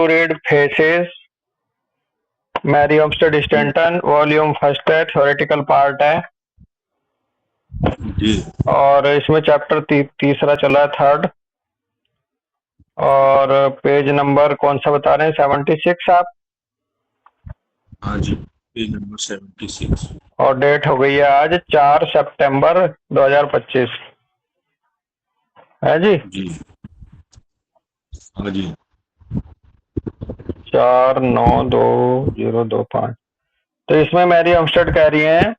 read faces, Mary Olmsted Stanton, volume first है, theoretical part है जी। और इसमें चैप्टर तीसरा चला है, थर्ड। और पेज नंबर कौन सा बता रहे हैं? 76 आप? हाँ जी, पेज नंबर 76। और डेट हो गई है आज 4 सितंबर 2025 है जी। जी। हाँ जी। 492025। तो इसमें मैरी ऑब्स्टेड कह रही हैं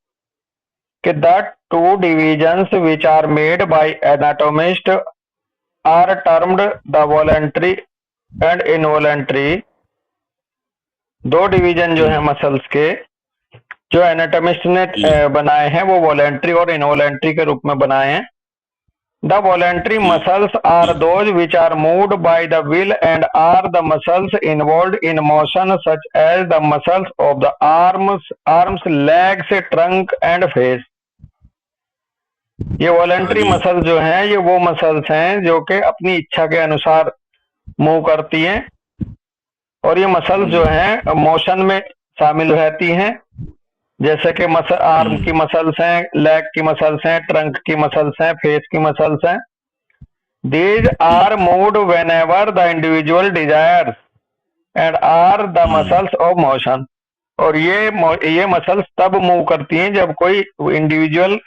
कि the two divisions which are made by anatomist are termed the voluntary and involuntary. दो डिवीजन जो है मसल्स के, जो एनाटोमिस्ट ने जी। बनाए हैं, वो वॉलेंट्री और इनवॉलेंट्री के रूप में बनाए हैं। The voluntary ji. muscles are those which are moved by the will and are the muscles involved in motion such as the muscles of the arms, legs, trunk and face। ये हाँ voluntary जी। Muscles जो हैं, ये वो muscles हैं जो कि अपनी इच्छा के अनुसार मूव करती हैं और ये मसल्स जो हैं मोशन में शामिल रहती हैं। जैसे कि आर्म की मसल्स हैं, लेग की मसल्स हैं, ट्रंक की मसल्स हैं, फेस की मसल्स हैं। These are moved whenever the individual desires and are the muscles of motion। और ये मसल्स तब मूव करती हैं जब कोई इंडिविजुअल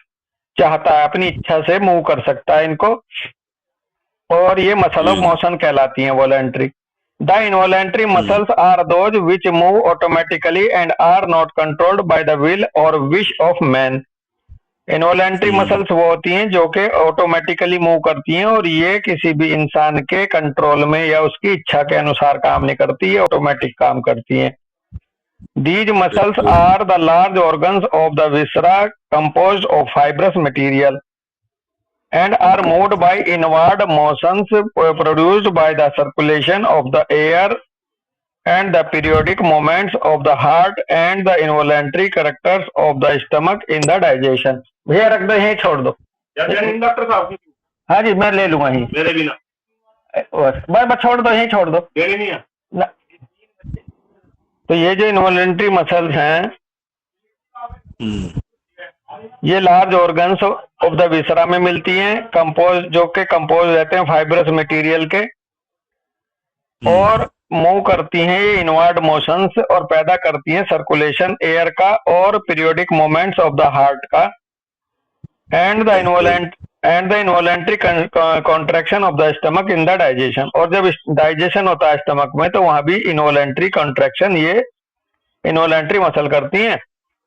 चाहता है, अपनी इच्छा से मूव कर सकता है इनको, और ये मसल ऑफ मोशन कहलाती हैं voluntary. The involuntary muscles are those which move automatically and are not controlled by the will or wish of man. Involuntary muscles वो होती हैं जो कि ऑटोमेटिकली मूव करती हैं और ये किसी भी इंसान के कंट्रोल में या उसकी इच्छा के अनुसार काम नहीं करती, है ऑटोमेटिक काम करती हैं। These muscles are the large organs of the viscera composed of fibrous material and are moved by inward motions produced by the circulation of the air and the periodic movements of the heart and the involuntary characters of the stomach in the digestion। भैया रख दो, यहीं छोड़ दो doctor साहब। हाँ जी, मैं ले लूंगा यहीं, मेरे बिना बस छोड़ दो, यहीं छोड़ दो, देनी नहीं है ना। तो ये जो इनवॉलेंट्री मसल्स हैं, ये लार्ज ऑर्गन्स ऑफ द विसरा में मिलती हैं, कंपोज जो के कंपोज रहते हैं फाइब्रस मटेरियल के, और मूव करती हैं ये इनवर्ड मोशंस और पैदा करती हैं सर्कुलेशन एयर का और periodic movements of the heart का, and the involuntary contraction of the stomach in the digestion. और जब डाइजेशन होता है स्टमक में तो वहां भी इनवॉलेंट्री कॉन्ट्रैक्शन ये इनवॉलेंट्री मसल करती हैं।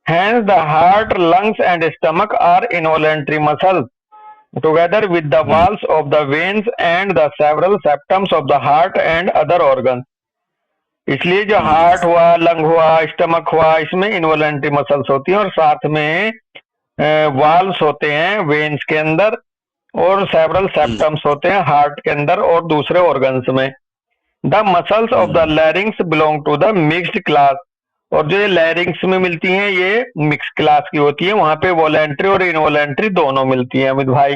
Hence the heart, lungs and stomach are involuntary muscles together with the walls of the veins and the several septums of the heart and other organs। इसलिए जो heart हुआ, lung हुआ, stomach हुआ, इसमें involuntary muscles होती हैं और साथ में वाल्व्स होते हैं वेन्स के अंदर और सेवरल सेप्टम्स होते हैं हार्ट के अंदर और दूसरे ऑर्गन्स में। The muscles of the larynx belong to the mixed class. और जो ये लैरिंग्स में मिलती हैं ये मिक्स क्लास की होती है, वहां पे वॉलेंट्री और इनवॉलेंट्री दोनों मिलती हैं अमित भाई।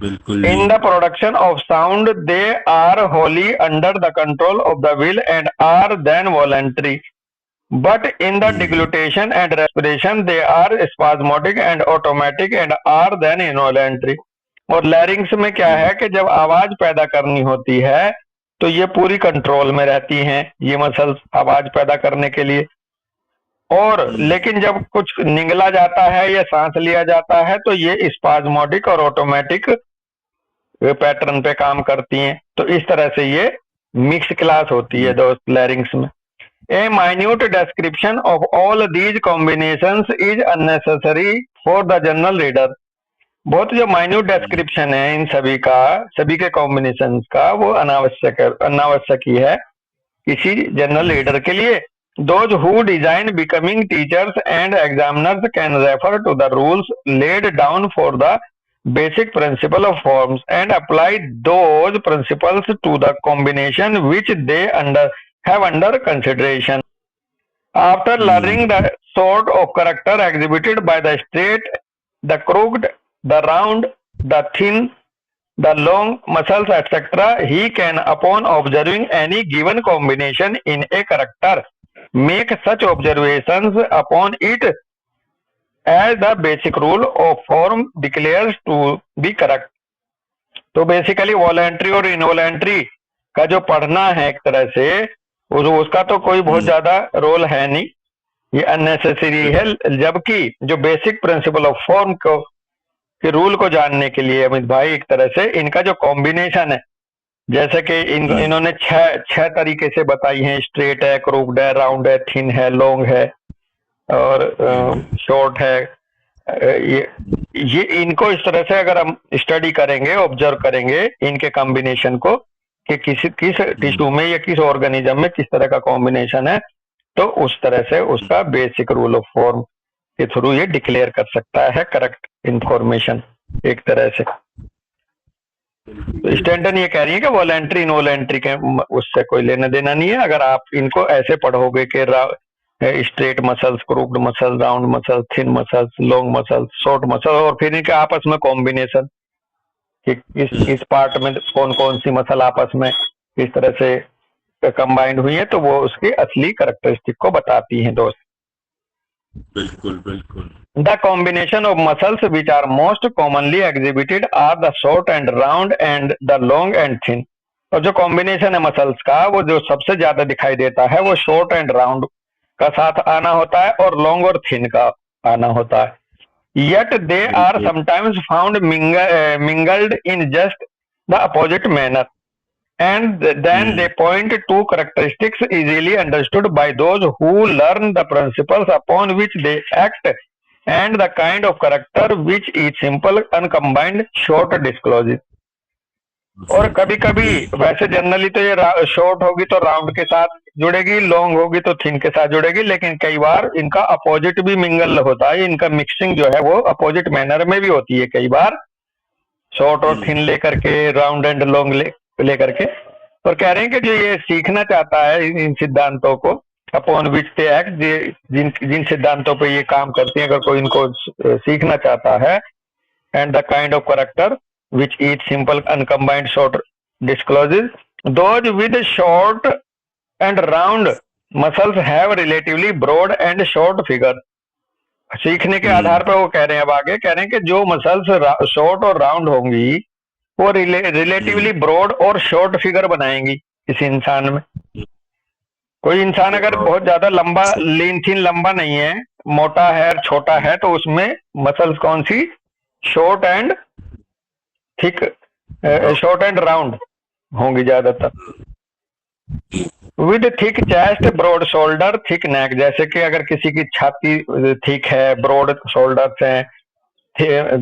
बिल्कुल। In the production of sound they are wholly under the control of the will and are then voluntary, but in the deglutition and respiration they are spasmodic and automatic and are then involuntary. और larynx में क्या है कि जब आवाज पैदा करनी होती है तो ये पूरी कंट्रोल में रहती हैं ये मसल्स आवाज पैदा करने के लिए, और लेकिन जब कुछ निगला जाता है या सांस लिया जाता है तो ये स्पाज्मोटिक और ऑटोमेटिक पैटर्न पे काम करती हैं। तो इस तरह से ये मिक्स क्लास होती है दोस्त लैरिंग्स में। A minute description of all these combinations is unnecessary for the general reader. बहुत जो माइन्यूट डिस्क्रिप्शन है इन सभी का, सभी के कॉम्बिनेशन का, वो अनावश्यक ही है किसी जनरल रीडर के लिए। Those who design becoming teachers and examiners can refer to the rules laid down for the basic principle of forms and apply those principles to the combination which they have under consideration। After learning the sort of character exhibited by the straight, the crooked, the round, the thin, the long muscles, etc. He can, upon observing any given combination in a character, make such observations upon it as the basic rule of form declares to be correct. तो basically voluntary और involuntary का जो पढ़ना है एक तरह से उसका तो कोई बहुत ज्यादा रोल है नहीं, ये अननेसेसरी है, जबकि जो बेसिक प्रिंसिपल ऑफ फॉर्म को के रूल को जानने के लिए अमित भाई एक तरह से इनका जो कॉम्बिनेशन है, जैसे कि इन्होंने छह तरीके से बताई हैं, स्ट्रेट है, क्रूक्ड है, राउंड है, थिन है, लॉन्ग है और शॉर्ट है। ये इनको इस तरह से अगर हम स्टडी करेंगे, ऑब्जर्व करेंगे इनके कॉम्बिनेशन को कि किस टिश्यू में या किस ऑर्गेनिज्म में किस तरह का कॉम्बिनेशन है, तो उस तरह से उसका बेसिक रूल ऑफ फॉर्म के थ्रू ये डिक्लेयर कर सकता है करेक्ट इंफॉर्मेशन एक तरह से। तो स्टैंटन ये कह रही है कि वॉलेंट्री इनवॉलेंट्री के उससे कोई लेना देना नहीं है। अगर आप इनको ऐसे पढ़ोगे कि straight muscles, crooked muscle, round muscle, thin muscles, long muscle, short muscle, और फिर इनके आपस में कॉम्बिनेशन कि किस पार्ट में कौन कौन सी मसल आपस में किस तरह से कंबाइंड हुई है, तो वो उसकी असली कैरेक्टरिस्टिक को बताती हैं दोस्त। बिल्कुल बिल्कुल। The combination of muscles which are most commonly exhibited are the short and round and the long and thin. और जो कॉम्बिनेशन है मसल्स का, वो जो सबसे ज्यादा दिखाई देता है वो शॉर्ट एंड राउंड का साथ आना होता है और लॉन्ग और थिन का आना होता है। Yet they are sometimes found mingled in just the opposite manner, and then they point to characteristics easily understood by those who learn the principles upon which they act and the kind of character which each simple uncombined short discloses. और कभी कभी वैसे generally तो ये short होगी तो round के साथ जुड़ेगी, लॉन्ग होगी तो थिन के साथ जुड़ेगी, लेकिन कई बार इनका अपोजिट भी मिंगल होता है, इनका मिक्सिंग जो है वो अपोजिट मैनर में भी होती है, कई बार शॉर्ट और थिन लेकर के, राउंड एंड लॉन्ग लेकर के। और कह रहे हैं कि जो ये सीखना चाहता है इन सिद्धांतों को, अपॉन विच दे एक्ट, जिन सिद्धांतों पे ये काम करती हैं, अगर कोई इनको सीखना चाहता है, and the kind of character which each simple uncombined short discloses, those with short and round muscles have relatively broad and short figure. सीखने के आधार पर वो कह रहे हैं, अब आगे कह रहे हैं कि जो मसल्स शॉर्ट और राउंड होंगी वो रिलेटिवली ब्रॉड और शॉर्ट फिगर बनाएंगी किसी इंसान में। कोई इंसान अगर बहुत ज्यादा लंबा, लीन थिन लंबा नहीं है, मोटा है, छोटा है, तो उसमें मसल्स कौन सी short and thick, short and round होंगी ज्यादातर। With thick chest, broad shoulder, thick neck, जैसे कि अगर किसी की छाती थिक है, ब्रॉड शोल्डर्स हैं,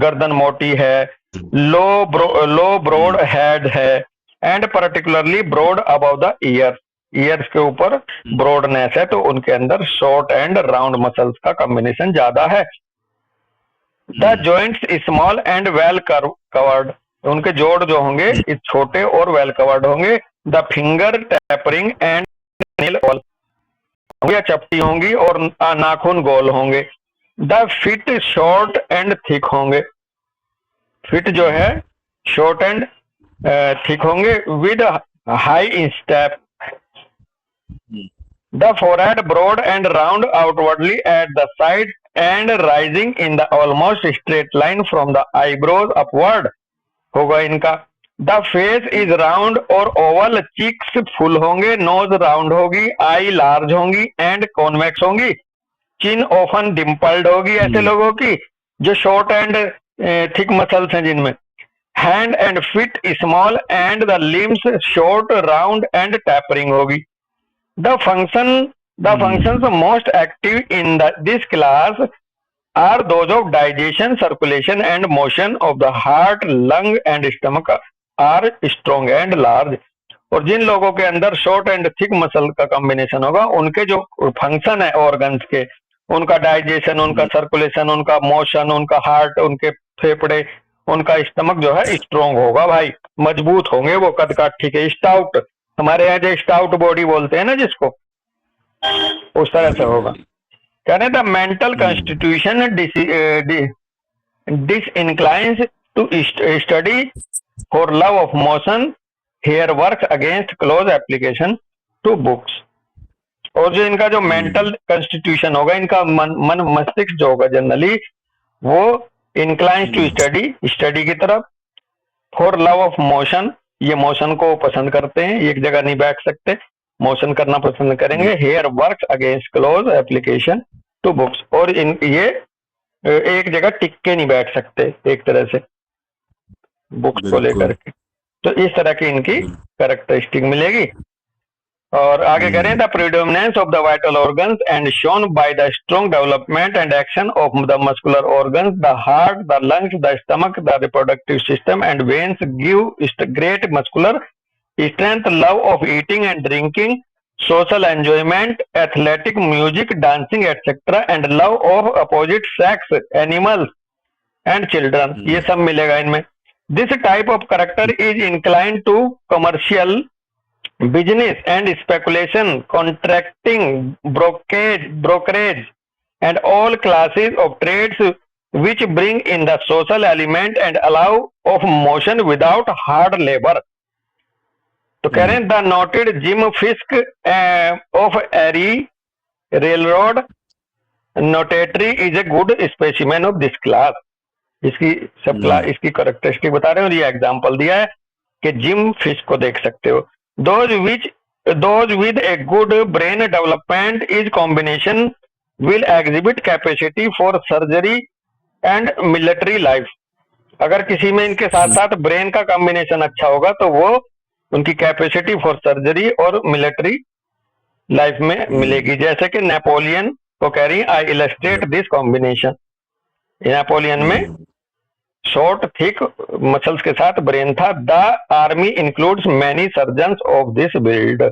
गर्दन मोटी है, लो ब्रॉड हेड है, and particularly broad above the ears के ऊपर ब्रॉडनेस है, तो उनके अंदर शॉर्ट एंड राउंड मसल्स का कॉम्बिनेशन ज्यादा है। The joints small and well covered, उनके जोड़ जो होंगे छोटे और वेल कवर्ड होंगे। The finger tapering and nail all होंगे, चपटी होंगी और नाखून गोल होंगे। The feet short and thick होंगे, फिट जो है शॉर्ट एंड थिक होंगे। With high instep, the forehead broad and round outwardly at the side and rising in the almost straight line from the eyebrows upward होगा इनका। The face is round or oval, cheeks full होंगे, nose round होगी, eye large होंगी and convex होंगी, chin often डिम्पल्ड होगी ऐसे लोगों की जो शॉर्ट एंड थिक मसल्स हैं जिनमें। Hand and feet small and the limbs short, round and tapering होगी। The functions most active in this class are those of digestion, circulation and motion of the heart, lung and stomach are strong and large. और जिन लोगों के अंदर short and thick muscle का combination होगा, उनके जो function है ऑर्गन्स के, उनका डाइजेशन, उनका सर्कुलेशन, उनका मोशन, उनका हार्ट, उनके फेफड़े, उनका स्टमक जो है स्ट्रोंग होगा भाई, मजबूत होंगे वो, कद काठी के, स्टाउट, हमारे यहाँ जो स्टाउट बॉडी बोलते हैं ना जिसको, उस तरह से होगा। कहने the mental constitution disinclines to study for love of motion, here work against close application to books. और जो इनका जो मेंटल कंस्टिट्यूशन होगा, इनका मन मस्तिष्क जो होगा जनरली, वो इंक्लाइंस टू स्टडी की तरफ। फॉर लव ऑफ मोशन, ये मोशन को पसंद करते हैं, एक जगह नहीं बैठ सकते, मोशन करना पसंद करेंगे। Hair work against close application to books, और ये एक जगह टिक के नहीं बैठ सकते एक तरह से बुक्स को लेकर के। तो इस तरह की इनकी कैरेक्टरिस्टिक मिलेगी। और आगे करें, the predominance of the vital organs and shown by the strong development and action of the muscular organs, the heart, the lungs, the stomach, the reproductive system and veins give great muscular strength, love of eating and drinking, social enjoyment, athletic, music, dancing etcetera, and love of opposite sex, animals and children, ये सब मिलेगा इनमें। This type of character is incline to commercial business and speculation, contracting, brokerage, and all classes of trades which bring in the social element and allow of motion without hard labor. तो कह रहे हैं, the noted Jim Fisk of Erie railroad notoriety is a good specimen of this class. इसकी sub class, इसकी characteristic बता रहे हैं, और ये एग्जांपल दिया है कि जिम फिस्क को देख सकते हो। Those with a good brain development is combination will exhibit capacity for surgery and military life. अगर किसी में इनके साथ साथ ब्रेन का कॉम्बिनेशन अच्छा होगा तो वो उनकी कैपेसिटी फॉर सर्जरी और मिलिट्री लाइफ में मिलेगी। जैसे कि नेपोलियन को कह रही, आई इलस्ट्रेट दिस कॉम्बिनेशन। नेपोलियन में शॉर्ट थिक मसल्स के साथ ब्रेन था। The army includes many surgeons of this build,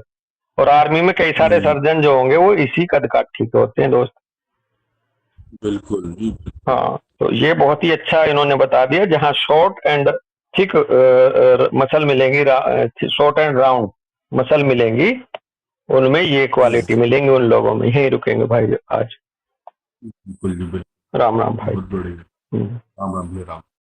और आर्मी में कई सारे सर्जन जो होंगे वो इसी कद का ठीक होते हैं दोस्त। बिल्कुल। हाँ, तो ये बहुत ही अच्छा इन्होंने बता दिया। जहाँ शॉर्ट एंड थिक मसल मिलेंगी, शॉर्ट एंड राउंड मसल मिलेंगी, उनमें ये क्वालिटी मिलेंगी उन लोगों में। यही रुकेंगे भाई आज। बिल्कुल। राम राम भाई। राम राम।